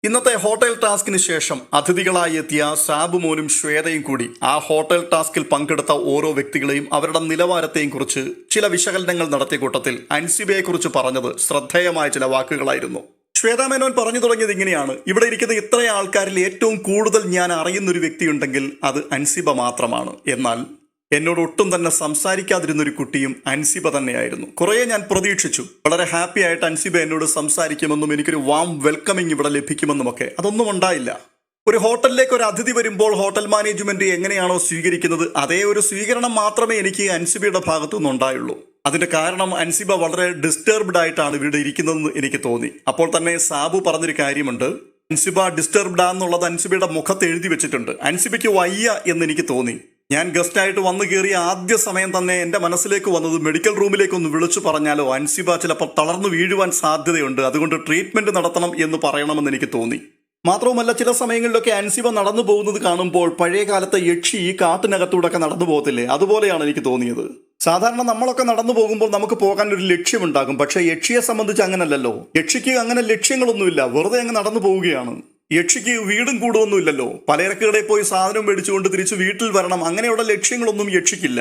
ഇന്നത്തെ ഹോട്ടൽ ടാസ്കിന് ശേഷം അതിഥികളായി എത്തിയ സാബുമോനും ശ്വേതയും കൂടി ആ ഹോട്ടൽ ടാസ്കിൽ പങ്കെടുത്ത ഓരോ വ്യക്തികളെയും അവരുടെ നിലവാരത്തെയും കുറിച്ച് ചില വിശകലനങ്ങൾ നടത്തിയ കൂട്ടത്തിൽ അൻസിബയെക്കുറിച്ച് പറഞ്ഞത് ശ്രദ്ധേയമായ ചില വാക്കുകളായിരുന്നു. ശ്വേതാ മേനോൻ പറഞ്ഞു തുടങ്ങിയത് ഇങ്ങനെയാണ്: ഇവിടെ ഇരിക്കുന്ന ഇത്ര ആൾക്കാരിൽ ഏറ്റവും കൂടുതൽ ഞാൻ അറിയുന്നൊരു വ്യക്തിയുണ്ടെങ്കിൽ അത് അൻസിബ മാത്രമാണ്. എന്നാൽ എന്നോട് ഒട്ടും തന്നെ സംസാരിക്കാതിരുന്നൊരു കുട്ടിയും അൻസിബ തന്നെയായിരുന്നു. കുറേ ഞാൻ പ്രതീക്ഷിച്ചു, വളരെ ഹാപ്പി ആയിട്ട് അൻസിബ എന്നോട് സംസാരിക്കുമെന്നും എനിക്കൊരു വാം വെൽക്കമിങ് ഇവിടെ ലഭിക്കുമെന്നുമൊക്കെ. അതൊന്നും ഉണ്ടായില്ല. ഒരു ഹോട്ടലിലേക്ക് ഒരു അതിഥി വരുമ്പോൾ ഹോട്ടൽ മാനേജ്മെന്റ് എങ്ങനെയാണോ സ്വീകരിക്കുന്നത്, അതേ ഒരു സ്വീകരണം മാത്രമേ എനിക്ക് അൻസിബയുടെ ഭാഗത്തു നിന്നുണ്ടായുള്ളൂ. അതിന്റെ കാരണം അൻസിബ വളരെ ഡിസ്റ്റർബ്ഡ് ആയിട്ടാണ് ഇവിടെ ഇരിക്കുന്നതെന്ന് എനിക്ക് തോന്നി. അപ്പോൾ തന്നെ സാബു പറഞ്ഞൊരു കാര്യമുണ്ട്: അൻസിബ ഡിസ്റ്റർബ്ഡ് ആണെന്നുള്ളത് അൻസിബയുടെ മുഖത്ത് എഴുതി വെച്ചിട്ടുണ്ട്. അൻസിബയ്ക്ക് വയ്യ എന്ന് എനിക്ക് തോന്നി. ഞാൻ ഗസ്റ്റായിട്ട് വന്നു കയറിയ ആദ്യ സമയം തന്നെ എൻ്റെ മനസ്സിലേക്ക് വന്നത് മെഡിക്കൽ റൂമിലേക്ക് ഒന്ന് വിളിച്ചു പറഞ്ഞാലോ അൻസിബ ചിലപ്പോൾ തളർന്നു വീഴുവാൻ സാധ്യതയുണ്ട്, അതുകൊണ്ട് ട്രീറ്റ്മെന്റ് നടത്തണം എന്ന് പറയണമെന്ന് എനിക്ക് തോന്നി. മാത്രവുമല്ല, ചില സമയങ്ങളിലൊക്കെ അൻസിബ നടന്നു പോകുന്നത് കാണുമ്പോൾ പഴയ കാലത്തെ യക്ഷി ഈ കാട്ടിനകത്തൂടെ ഒക്കെ നടന്നു പോകത്തില്ലേ, അതുപോലെയാണ് എനിക്ക് തോന്നിയത്. സാധാരണ നമ്മളൊക്കെ നടന്നു പോകുമ്പോൾ നമുക്ക് പോകാൻ ഒരു ലക്ഷ്യമുണ്ടാകും. പക്ഷേ യക്ഷിയെ സംബന്ധിച്ച് അങ്ങനല്ലല്ലോ. യക്ഷിക്ക് അങ്ങനെ ലക്ഷ്യങ്ങളൊന്നുമില്ല, വെറുതെ അങ്ങ് നടന്നു പോവുകയാണ്. യക്ഷിക്ക് വീടും കൂടുമൊന്നുമില്ലല്ലോ. പലചരക്കുകടയിൽ പോയി സാധനം മേടിച്ചുകൊണ്ട് തിരിച്ച് വീട്ടിൽ വരണം, അങ്ങനെയുള്ള ലക്ഷ്യങ്ങളൊന്നും യക്ഷിക്കില്ല.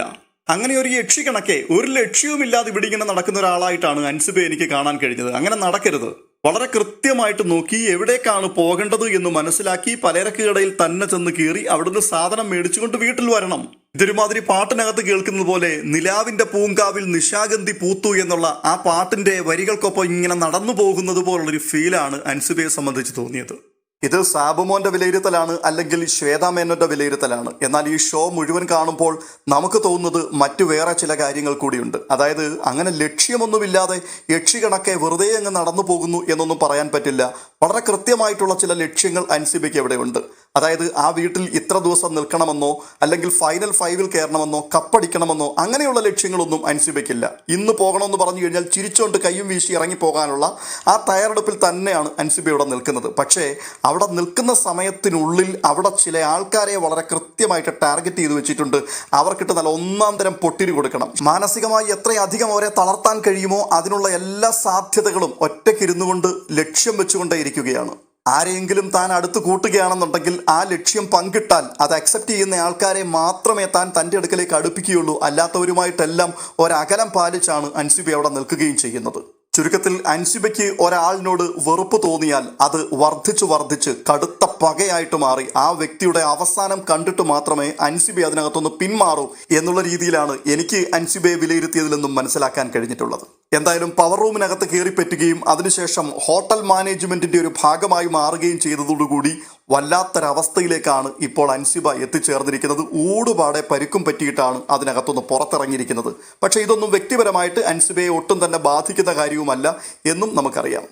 അങ്ങനെ ഒരു യക്ഷി കണക്കെ ഒരു ലക്ഷ്യവുമില്ലാതെ ഇവിടെ ഇങ്ങനെ നടക്കുന്ന ഒരാളായിട്ടാണ് അൻസിബയെ എനിക്ക് കാണാൻ കഴിഞ്ഞത്. അങ്ങനെ നടക്കരുത്. വളരെ കൃത്യമായിട്ട് നോക്കി എവിടേക്കാണ് പോകേണ്ടത് എന്ന് മനസ്സിലാക്കി പലചരക്കുകടയിൽ തന്നെ ചെന്ന് കയറി അവിടുന്ന് സാധനം മേടിച്ചുകൊണ്ട് വീട്ടിൽ വരണം. ഇതൊരുമാതിരി പാട്ടിനകത്ത് കേൾക്കുന്നത് പോലെ നിലാവിന്റെ പൂങ്കാവിൽ നിശാഗന്ധി പൂത്തു എന്നുള്ള ആ പാട്ടിന്റെ വരികൾക്കൊപ്പം ഇങ്ങനെ നടന്നു പോകുന്നത് പോലുള്ളൊരു ഫീലാണ് അൻസിബയെ സംബന്ധിച്ച് തോന്നിയത്. ഇത് സാബുമോന്റെ വിലയിരുത്തലാണ്, അല്ലെങ്കിൽ ശ്വേതാ മേനോന്റെ വിലയിരുത്തലാണ്. എന്നാൽ ഈ ഷോ മുഴുവൻ കാണുമ്പോൾ നമുക്ക് തോന്നുന്നത് മറ്റു വേറെ ചില കാര്യങ്ങൾ കൂടിയുണ്ട്. അതായത് അങ്ങനെ ലക്ഷ്യമൊന്നുമില്ലാതെ യക്ഷി കണക്കെ വെറുതെ അങ്ങ് നടന്നു പോകുന്നു എന്നൊന്നും പറയാൻ പറ്റില്ല. വളരെ കൃത്യമായിട്ടുള്ള ചില ലക്ഷ്യങ്ങൾ അൻസിബയ്ക്ക് ഇവിടെ ഉണ്ട്. അതായത് ആ വീട്ടിൽ ഇത്ര ദിവസം നിൽക്കണമെന്നോ, അല്ലെങ്കിൽ ഫൈനൽ 5-ൽ കയറണമെന്നോ, കപ്പടിക്കണമെന്നോ അങ്ങനെയുള്ള ലക്ഷ്യങ്ങളൊന്നും അൻസിബയ്ക്കില്ല. ഇന്ന് പോകണമെന്ന് പറഞ്ഞു കഴിഞ്ഞാൽ ചിരിച്ചുകൊണ്ട് കയ്യും വീശി ഇറങ്ങിപ്പോകാനുള്ള ആ തയ്യാറെടുപ്പിൽ തന്നെയാണ് അൻസിബ ഇവിടെ നിൽക്കുന്നത്. പക്ഷേ അവിടെ നിൽക്കുന്ന സമയത്തിനുള്ളിൽ അവിടെ ചില ആൾക്കാരെ വളരെ കൃത്യമായിട്ട് ടാർഗറ്റ് ചെയ്ത് വെച്ചിട്ടുണ്ട്. അവർക്കിട്ട് നല്ല ഒന്നാം തരം പൊട്ടിരി കൊടുക്കണം. മാനസികമായി എത്രയധികം അവരെ തളർത്താൻ കഴിയുമോ അതിനുള്ള എല്ലാ സാധ്യതകളും ഒറ്റയ്ക്കിരുന്നു കൊണ്ട് ലക്ഷ്യം വെച്ചുകൊണ്ടേ ഇരിക്കുകയാണ്. ആരെയെങ്കിലും താൻ അടുത്ത് കൂട്ടുകയാണെന്നുണ്ടെങ്കിൽ ആ ലക്ഷ്യം പങ്കിട്ടാൽ അത് അക്സെപ്റ്റ് ചെയ്യുന്ന ആൾക്കാരെ മാത്രമേ താൻ തൻ്റെ അടുക്കലേക്ക് അടുപ്പിക്കുകയുള്ളൂ. അല്ലാത്തവരുമായിട്ടെല്ലാം ഒരകലം പാലിച്ചാണ് അൻസിബ അവിടെ നിൽക്കുകയും ചെയ്യുന്നത്. ചുരുക്കത്തിൽ അൻസിബയ്ക്ക് ഒരാളിനോട് വെറുപ്പ് തോന്നിയാൽ അത് വർദ്ധിച്ച് കടുത്ത പകയായിട്ട് മാറി ആ വ്യക്തിയുടെ അവസാനം കണ്ടിട്ട് മാത്രമേ അൻസിബ അതിനകത്തൊന്ന് പിന്മാറൂ എന്നുള്ള രീതിയിലാണ് എനിക്ക് അൻസിബയെ വിലയിരുത്തിയതിൽ നിന്നും മനസ്സിലാക്കാൻ കഴിഞ്ഞിട്ടുള്ളത്. എന്തായാലും പവർ റൂമിനകത്ത് കയറിപ്പറ്റുകയും അതിനുശേഷം ഹോട്ടൽ മാനേജ്മെന്റിന്റെ ഒരു ഭാഗമായി മാറുകയും ചെയ്തതോടുകൂടി വല്ലാത്തൊരവസ്ഥയിലേക്കാണ് ഇപ്പോൾ അൻസിബ എത്തിച്ചേർന്നിരിക്കുന്നത്. ഊടുപാടെ പരിക്കും പറ്റിയിട്ടാണ് അതിനകത്തൊന്ന് പുറത്തിറങ്ങിയിരിക്കുന്നത്. പക്ഷേ ഇതൊന്നും വ്യക്തിപരമായിട്ട് അൻസിബയെ ഒട്ടും തന്നെ ബാധിക്കുന്ന കാര്യവുമല്ല എന്നും നമുക്കറിയാം.